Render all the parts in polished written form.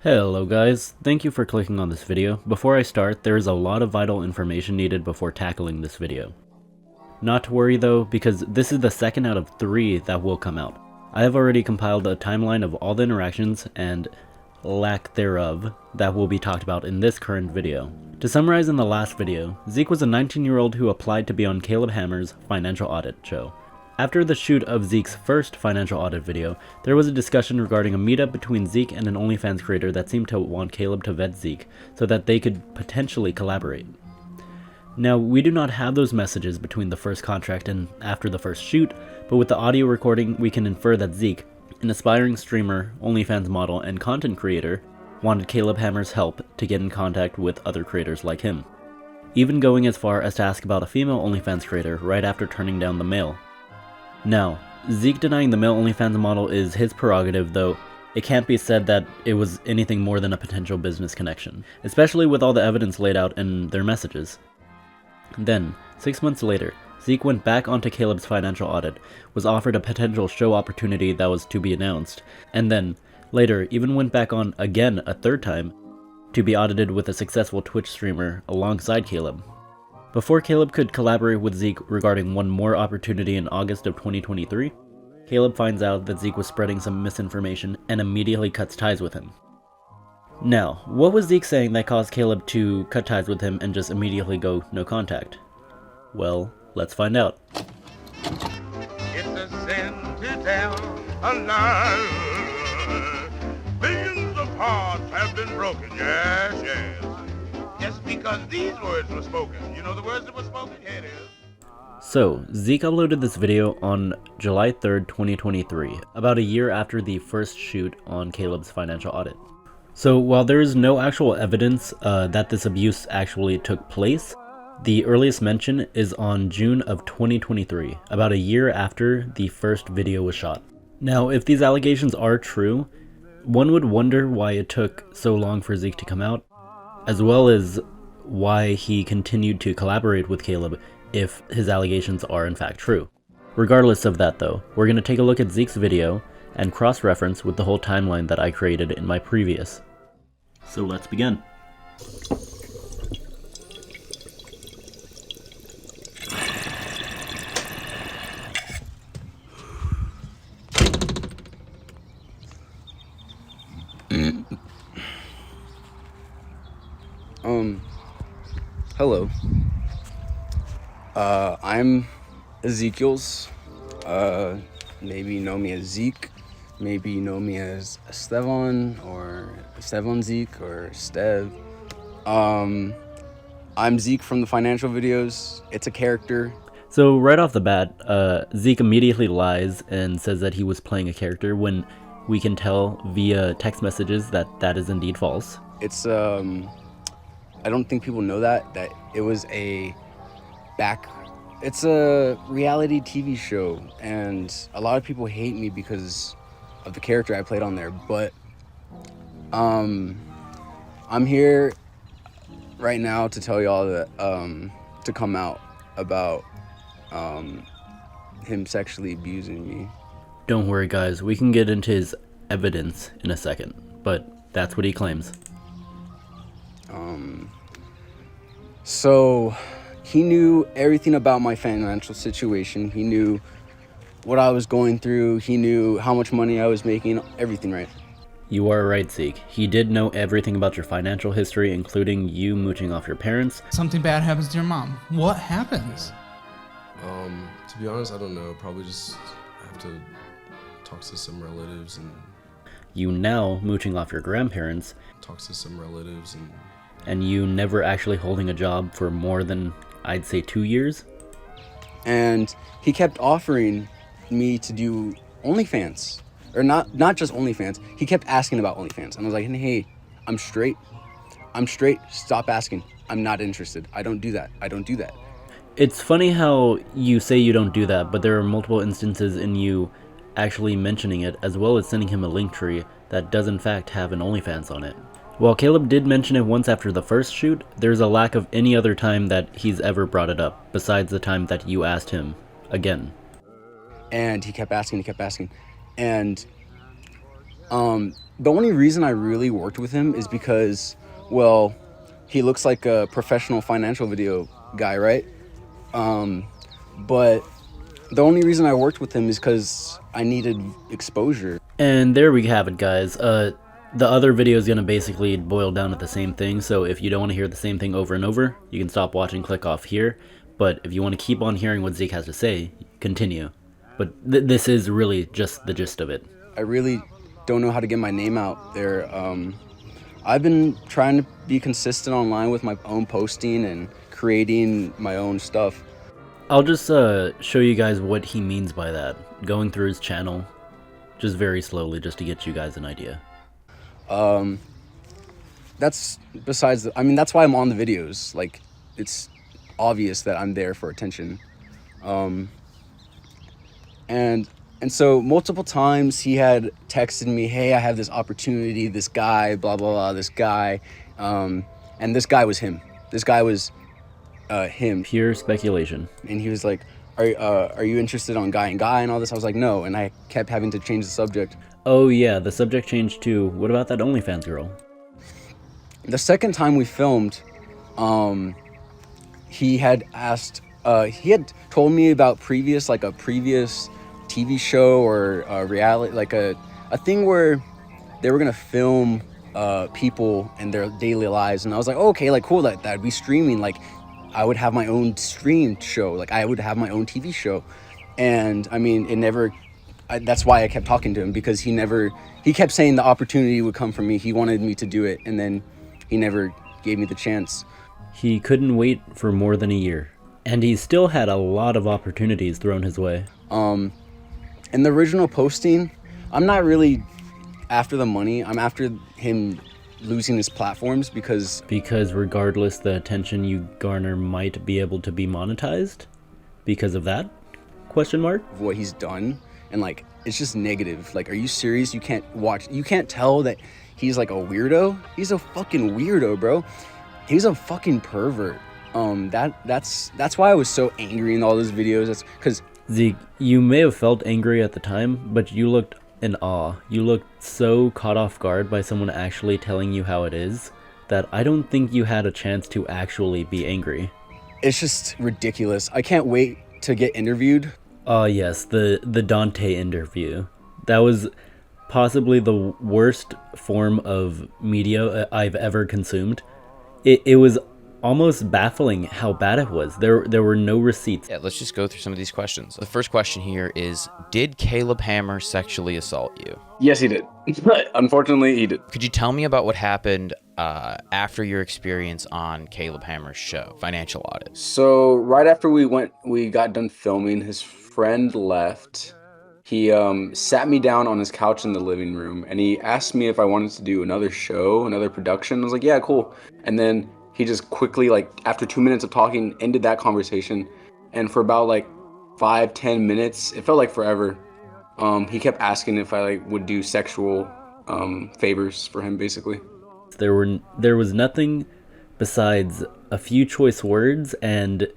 Hello guys, thank you for clicking on this video. Before I start, there is a lot of vital information needed before tackling this video. Not to worry though, because this is the second out of 3 that will come out. I have already compiled a timeline of all the interactions and lack thereof that will be talked about in this current video. To summarize in the last video, Zeke was a 19-year-old who applied to be on Caleb Hammer's financial audit show. After the shoot of Zeke's first financial audit video, there was a discussion regarding a meetup between Zeke and an OnlyFans creator that seemed to want Caleb to vet Zeke so that they could potentially collaborate. Now, we do not have those messages between the first contract and after the first shoot, but with the audio recording, we can infer that Zeke, an aspiring streamer, OnlyFans model, and content creator, wanted Caleb Hammer's help to get in contact with other creators like him, even going as far as to ask about a female OnlyFans creator right after turning down the male. Now, Zeke denying the male OnlyFans model is his prerogative, though it can't be said that it was anything more than a potential business connection, especially with all the evidence laid out in their messages. Then, 6 months later, Zeke went back onto Caleb's financial audit, was offered a potential show opportunity that was to be announced, and then, later, even went back on again a third time to be audited with a successful Twitch streamer alongside Caleb. Before Caleb could collaborate with Zeke regarding one more opportunity in August of 2023, Caleb finds out that Zeke was spreading some misinformation and immediately cuts ties with him. Now, what was Zeke saying that caused Caleb to cut ties with him and just immediately go no contact? Well, let's find out. It's a sin to tell a lie. Billions of hearts have been broken, yes, yes. Just because these words were spoken. You know the words that were spoken? Here it is. So, Zeke uploaded this video on July 3rd, 2023, about a year after the first shoot on Caleb's financial audit. So, while there is no actual evidence that this abuse actually took place, the earliest mention is on June of 2023, about a year after the first video was shot. Now, if these allegations are true, one would wonder why it took so long for Zeke to come out, as well as why he continued to collaborate with Caleb if his allegations are in fact true. Regardless of that though, we're going to take a look at Zeke's video and cross-reference with the whole timeline that I created in my previous. So let's begin. Hello. I'm Ezekiel's. Maybe you know me as Zeke. Maybe you know me as Estevan or Estevan Zeke or Stev. I'm Zeke from the financial videos. It's a character. So right off the bat, Zeke immediately lies and says that he was playing a character when we can tell via text messages that that is indeed false. It's I don't think people know that it was it's a reality TV show, and a lot of people hate me because of the character I played on there, but I'm here right now to tell y'all that to come out about him sexually abusing me. Don't worry guys, we can get into his evidence in a second, but that's what he claims. So he knew everything about my financial situation. He knew what I was going through. He knew how much money I was making, everything, right? You are right, Zeke. He did know everything about your financial history, including you mooching off your parents. Something bad happens to your mom. What happens? To be honest, I don't know. Probably just have to talk to some relatives and You now mooching off your grandparents. And you never actually holding a job for more than, I'd say, 2 years? And he kept offering me to do OnlyFans. Or not just OnlyFans. He kept asking about OnlyFans. And I was like, hey, I'm straight. Stop asking. I'm not interested. I don't do that. It's funny how you say you don't do that, but there are multiple instances in you actually mentioning it, as well as sending him a link tree that does in fact have an OnlyFans on it. While Caleb did mention it once after the first shoot, there's a lack of any other time that he's ever brought it up, besides the time that you asked him again. And he kept asking. And The only reason I really worked with him is because, well, he looks like a professional financial video guy, right? But the only reason I worked with him is because I needed exposure. And there we have it, guys. The other video is going to basically boil down to the same thing, so if you don't want to hear the same thing over and over, you can stop watching, click off here. But if you want to keep on hearing what Zeke has to say, continue. But this is really just the gist of it. I really don't know how to get my name out there. I've been trying to be consistent online with my own posting and creating my own stuff. I'll just show you guys what he means by that, going through his channel, just very slowly, just to get you guys an idea. That's besides, I mean, that's why I'm on the videos. Like, it's obvious that I'm there for attention. And so multiple times he had texted me, hey, I have this opportunity, this guy, blah, blah, blah, this guy. And this guy was him. This guy was him. Pure speculation. And he was like, are you interested on guy and guy and all this? I was like, no. And I kept having to change the subject. Oh yeah, the subject changed too. What about that OnlyFans girl? The second time we filmed, he had asked, he had told me about a previous TV show or a reality, like a thing where they were gonna film people and their daily lives. And I was like, oh, okay, like cool, that'd be streaming. Like I would have my own streamed show. Like I would have my own TV show. And I mean, it never, that's why I kept talking to him, because he kept saying the opportunity would come from me. He wanted me to do it. And then he never gave me the chance. He couldn't wait for more than a year. And he still had a lot of opportunities thrown his way. In the original posting, I'm not really after the money. I'm after him losing his platforms because regardless the attention you garner might be able to be monetized because of that? Question mark? Of what he's done. And like, it's just negative. Like, are you serious? You can't tell that he's like a weirdo? He's a fucking weirdo, bro. He's a fucking pervert. That's why I was so angry in all those videos. That's because Zeke, you may have felt angry at the time, but you looked in awe. You looked so caught off guard by someone actually telling you how it is that I don't think you had a chance to actually be angry. It's just ridiculous. I can't wait to get interviewed. Oh yes, the Dante interview. That was possibly the worst form of media I've ever consumed. It was almost baffling how bad it was. There were no receipts. Yeah, let's just go through some of these questions. The first question here is, did Caleb Hammer sexually assault you? Yes, he did. Unfortunately, he did. Could you tell me about what happened after your experience on Caleb Hammer's show, Financial Audit? So right after we got done filming, his friend left. He sat me down on his couch in the living room and he asked me if I wanted to do another show, another production. I was like, yeah, cool. And then he just quickly, like after 2 minutes of talking, ended that conversation. And for about like 5-10 minutes, it felt like forever. He kept asking if I like would do sexual favors for him, basically. There was nothing besides a few choice words and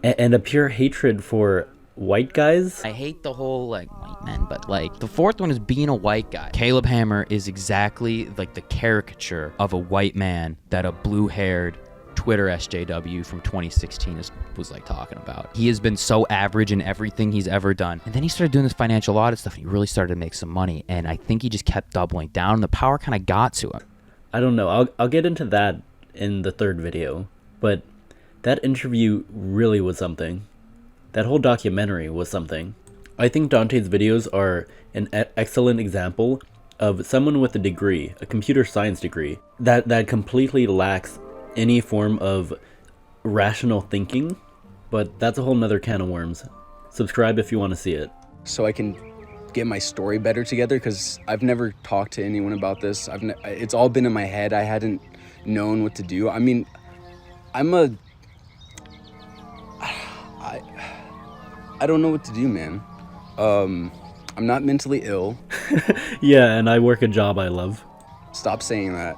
a pure hatred for white guys. I hate the whole like white men, but like the fourth one is being a white guy. Caleb Hammer is exactly like the caricature of a white man that a blue-haired Twitter SJW from 2016 was like talking about. He has been so average in everything he's ever done. And then he started doing this financial audit stuff and he really started to make some money. And I think he just kept doubling down and the power kind of got to him. I don't know. I'll get into that in the third video. But that interview really was something. That whole documentary was something. I think Dante's videos are an excellent example of someone with a degree, a computer science degree, that completely lacks any form of rational thinking, but that's a whole nother can of worms. Subscribe if you want to see it. So I can get my story better together, because I've never talked to anyone about this. It's all been in my head. I hadn't known what to do. I mean, I don't know what to do, man. I'm not mentally ill. Yeah, and I work a job I love. Stop saying that.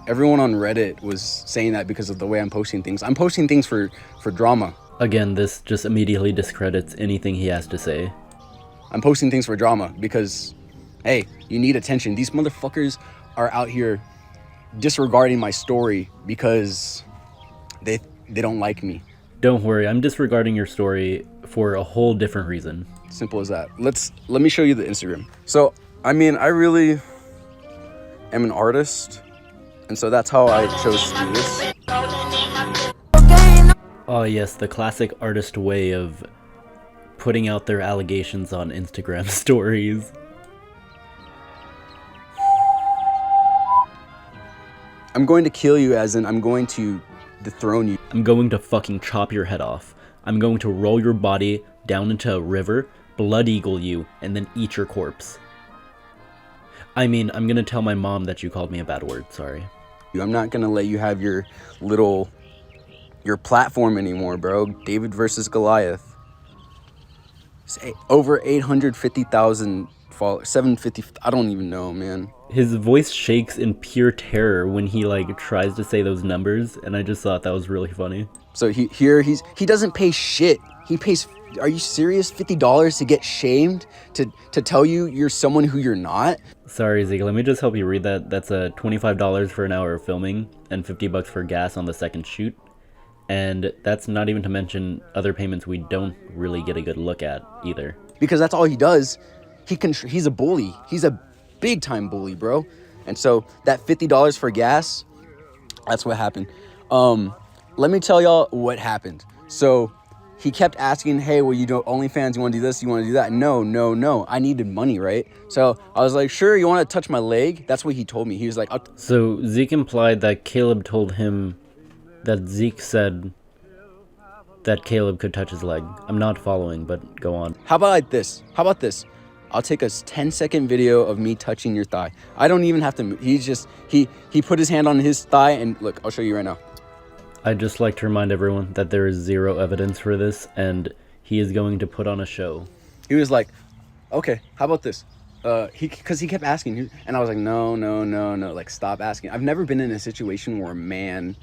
Everyone on Reddit was saying that because of the way I'm posting things. I'm posting things for drama. Again, this just immediately discredits anything he has to say. I'm posting things for drama because Hey, you need attention. These motherfuckers are out here disregarding my story because they don't like me. Don't worry, I'm disregarding your story for a whole different reason. Simple as that. Let me show you the Instagram. So, I mean, I really am an artist, and so that's how I chose to do this. Oh yes, the classic artist way of putting out their allegations on Instagram stories. I'm going to kill you, as in I'm going to dethrone you. I'm going to fucking chop your head off. I'm going to roll your body down into a river, blood eagle you, and then eat your corpse. I mean, I'm gonna tell my mom that you called me a bad word, sorry. I'm not gonna let you have your platform anymore, bro. David versus Goliath. It's over 850,000 followers, 750. I don't even know, man. His voice shakes in pure terror when he like tries to say those numbers, and I just thought that was really funny. So he doesn't pay shit. He pays. Are you serious? $50 to get shamed? To tell you you're someone who you're not? Sorry, Zeke, let me just help you read that. That's $25 for an hour of filming and $50 for gas on the second shoot. And that's not even to mention other payments we don't really get a good look at either. Because that's all he does. He's a bully. He's a big time bully, bro. And so that $50 for gas, that's what happened. Let me tell y'all what happened. So he kept asking, hey, well, you do OnlyFans, you want to do this, you want to do that? No. I needed money, right? So I was like, sure, you want to touch my leg? That's what he told me. He was like, so Zeke implied that Caleb told him that Zeke said that Caleb could touch his leg. I'm not following, but go on. How about this? I'll take a 10-second video of me touching your thigh. I don't even have to move. He put his hand on his thigh, and look, I'll show you right now. I'd just like to remind everyone that there is zero evidence for this, and he is going to put on a show. He was like, okay, how about this? Because he kept asking, and I was like, no, like, stop asking. I've never been in a situation where a man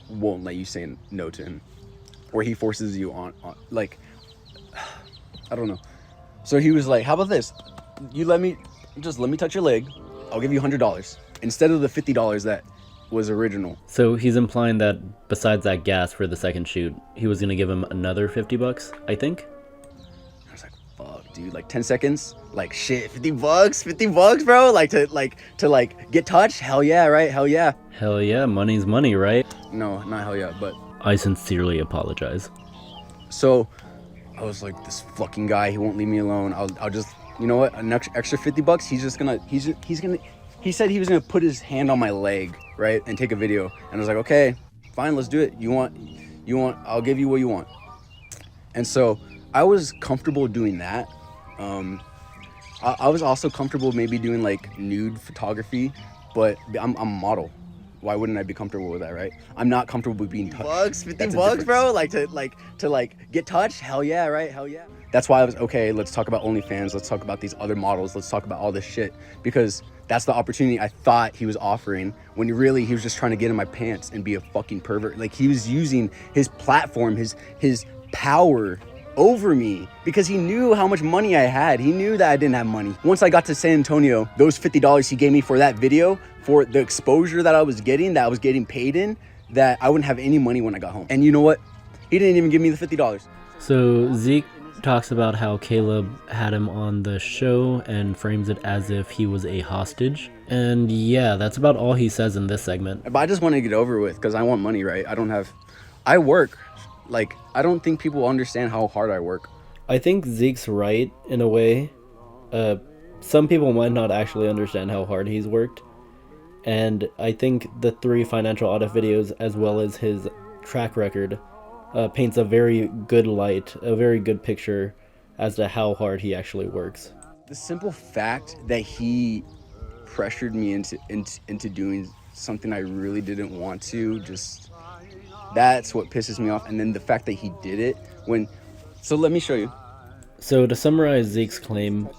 won't let you say no to him, where he forces you on like, I don't know. So he was like, how about this? Let me touch your leg. I'll give you $100 instead of the $50 that was original. So he's implying that besides that gas for the second shoot, he was gonna give him another $50, I think. I was like, fuck, dude, like 10 seconds, like shit, $50, bro, like to get touched. Hell yeah, right? Hell yeah, money's money, right? No, not hell yeah, but I sincerely apologize. So I was like, this fucking guy, he won't leave me alone. I'll just, you know what, an extra $50. He said he was gonna put his hand on my leg, right, and take a video. And I was like, okay, fine, let's do it. You want, I'll give you what you want. And so I was comfortable doing that. I was also comfortable maybe doing like nude photography, but I'm a model. Why wouldn't I be comfortable with that, right? I'm not comfortable with being touched. $50, bro, like to get touched. Hell yeah, right? Hell yeah. That's why I was okay. Let's talk about OnlyFans. Let's talk about these other models. Let's talk about all this shit, because that's the opportunity I thought he was offering, when really he was just trying to get in my pants and be a fucking pervert. Like, he was using his platform, his power over me, because he knew how much money I had. He knew that I didn't have money. Once I got to San Antonio, those $50 he gave me for that video, for the exposure that I was getting paid in, that I wouldn't have any money when I got home. And you know what? He didn't even give me the $50. So Zeke talks about how Caleb had him on the show and frames it as if he was a hostage. And yeah, that's about all he says in this segment. But I just want to get over with, because I want money, right? I work. Like, I don't think people understand how hard I work. I think Zeke's right in a way. Some people might not actually understand how hard he's worked. And I think the 3 financial audit videos, as well as his track record, paints a very good light, a very good picture as to how hard he actually works. The simple fact that he pressured me into doing something I really didn't want to, that's what pisses me off. And then the fact that he did it so let me show you. So to summarize Zeke's claim,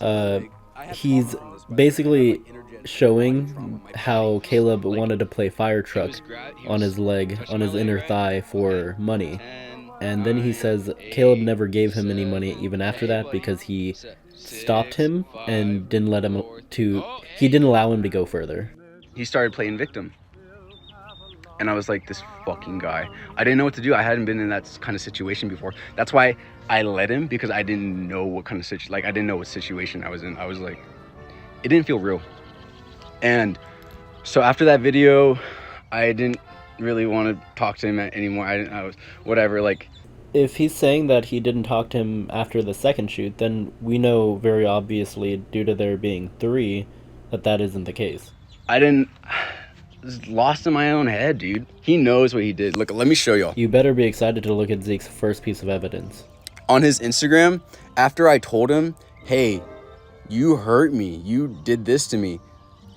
he's basically showing how Caleb wanted to play fire truck on his leg, on his inner thigh, for money. And then he says Caleb never gave him any money even after that, because he stopped him and didn't let him he didn't allow him to go further. He started playing victim. And I was like, this fucking guy. I didn't know what to do. I hadn't been in that kind of situation before. That's why I let him, because I didn't know what kind of situation, like I didn't know what situation I was in. I was like, it didn't feel real. And so after that video, I didn't really want to talk to him anymore. I was, whatever, like. If he's saying that he didn't talk to him after the second shoot, then we know very obviously, due to there being 3, that isn't the case. I was lost in my own head, dude. He knows what he did. Look, let me show y'all. You better be excited to look at Zeke's first piece of evidence. On his Instagram, after I told him, hey, you hurt me, you did this to me,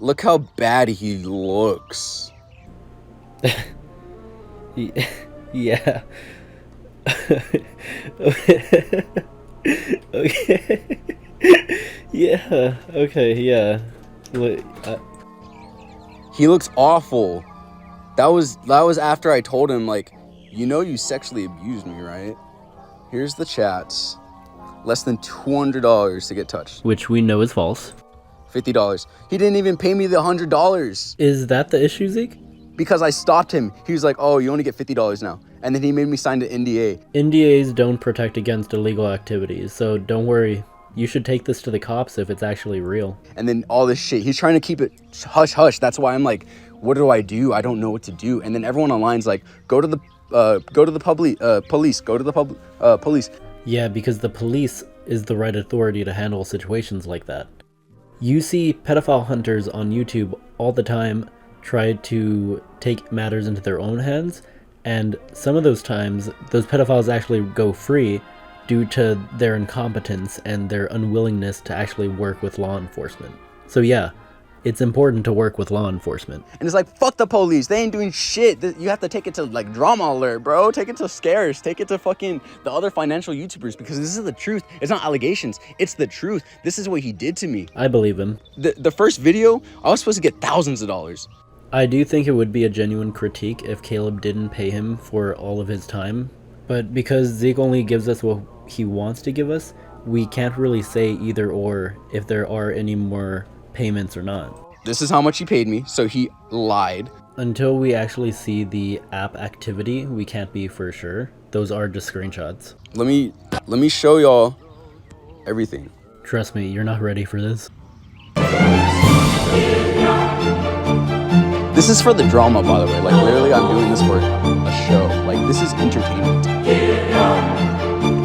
look how bad he looks. Yeah. Okay. Yeah. Okay. Yeah. He looks awful. That was after I told him, like, you know, you sexually abused me, right? Here's the chats. Less than $200 to get touched. Which we know is false. $50. He didn't even pay me the $100. Is that the issue, Zeke? Because I stopped him. He was like, oh, you only get $50 now. And then he made me sign the NDA. NDAs don't protect against illegal activities, so don't worry. You should take this to the cops if it's actually real. And then all this shit. He's trying to keep it hush hush. That's why I'm like, what do I do? I don't know what to do. And then everyone online's like, go to the police. Go to the police. Yeah, because the police is the right authority to handle situations like that. You see pedophile hunters on YouTube all the time try to take matters into their own hands, and some of those times, those pedophiles actually go free due to their incompetence and their unwillingness to actually work with law enforcement. So yeah, it's important to work with law enforcement. And it's like, fuck the police, they ain't doing shit. You have to take it to like Drama Alert, bro. Take it to Scares, take it to fucking the other financial YouTubers, because this is the truth. It's not allegations, it's the truth. This is what he did to me. I believe him. The first video, I was supposed to get thousands of dollars. I do think it would be a genuine critique if Caleb didn't pay him for all of his time, but because Zeke only gives us what he wants to give us, we can't really say either or if there are any more payments or not. This is how much he paid me, so he lied. Until we actually see the app activity, we can't be for sure. Those are just screenshots. Let me show y'all everything. Trust me, you're not ready for this. This is for the drama, by the way. Like, literally, I'm doing this for a show. Like, this is entertainment.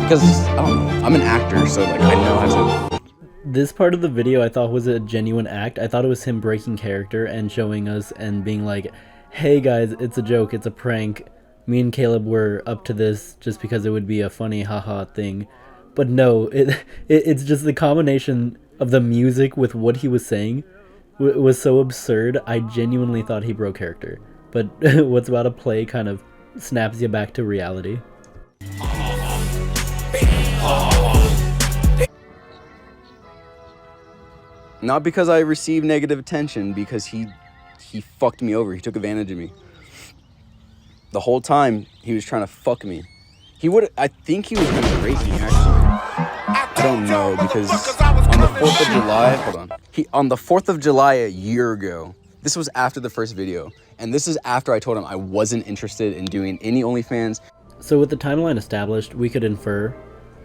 Because, I don't know, I'm an actor, so, like, I know how to... This part of the video I thought was a genuine act. I thought it was him breaking character and showing us and being like, hey guys, it's a joke, it's a prank. Me and Caleb were up to this just because it would be a funny haha thing. But no, it's just the combination of the music with what he was saying was so absurd. I genuinely thought he broke character. But what's about to play kind of snaps you back to reality. Not because I received negative attention, because he fucked me over. He took advantage of me. The whole time, he was trying to fuck me. I think he was gonna rape me, actually. I don't know, because on the 4th of July, hold on. On the 4th of July a year ago, this was after the first video, and this is after I told him I wasn't interested in doing any OnlyFans. So with the timeline established, we could infer,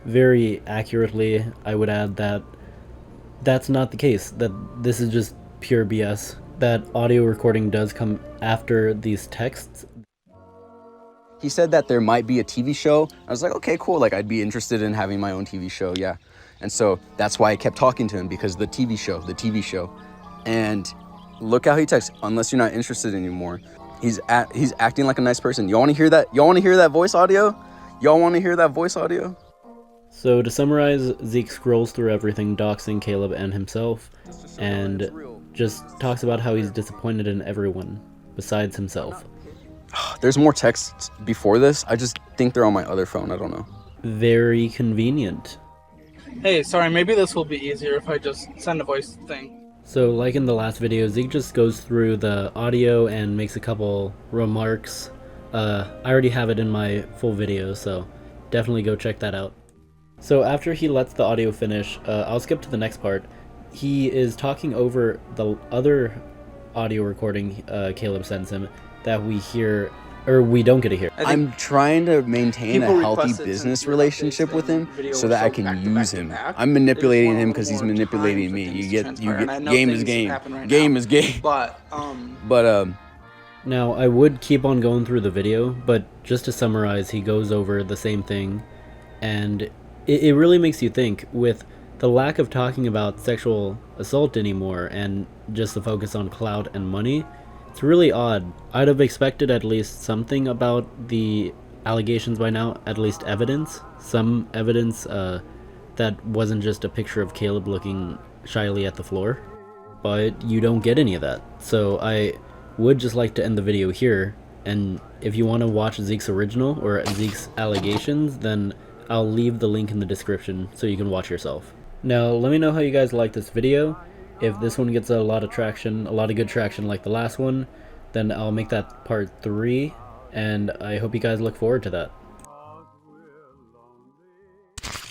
very accurately, I would add that that's not the case, that this is just pure BS, that audio recording does come after these texts. He said that there might be a TV show. I was like, okay, cool, like I'd be interested in having my own TV show, yeah. And so that's why I kept talking to him, because the TV show. And look how he texts, unless you're not interested anymore. He's acting like a nice person. Y'all wanna hear that? Y'all wanna hear that voice audio? Y'all wanna hear that voice audio? So to summarize, Zeke scrolls through everything, doxing Caleb and himself, and just talks about how he's disappointed in everyone, besides himself. There's more texts before this. I just think they're on my other phone. I don't know. Very convenient. Hey, sorry, maybe this will be easier if I just send a voice thing. So like in the last video, Zeke just goes through the audio and makes a couple remarks. I already have it in my full video, so definitely go check that out. So after he lets the audio finish, I'll skip to the next part. He is talking over the other audio recording Caleb sends him that we hear, or we don't get to hear. I'm trying to maintain a people healthy requested business since your relationship updates with and him video so were that I so can back to use back to him. back, I'm they just manipulating want a him little because he's more time manipulating for me. things You to get transpire, and I know game is things game. happen right Game now. is game. But But Now, I would keep on going through the video, but just to summarize, he goes over the same thing, and it really makes you think, with the lack of talking about sexual assault anymore and just the focus on clout and money. It's really odd. I'd have expected at least something about the allegations by now, at least evidence. Some evidence that wasn't just a picture of Caleb looking shyly at the floor. But you don't get any of that. So I would just like to end the video here, and if you want to watch Zeke's original or Zeke's allegations, then I'll leave the link in the description so you can watch yourself. Now let me know how you guys like this video. If this one gets a lot of traction, a lot of good traction like the last one, then I'll make that part 3, and I hope you guys look forward to that.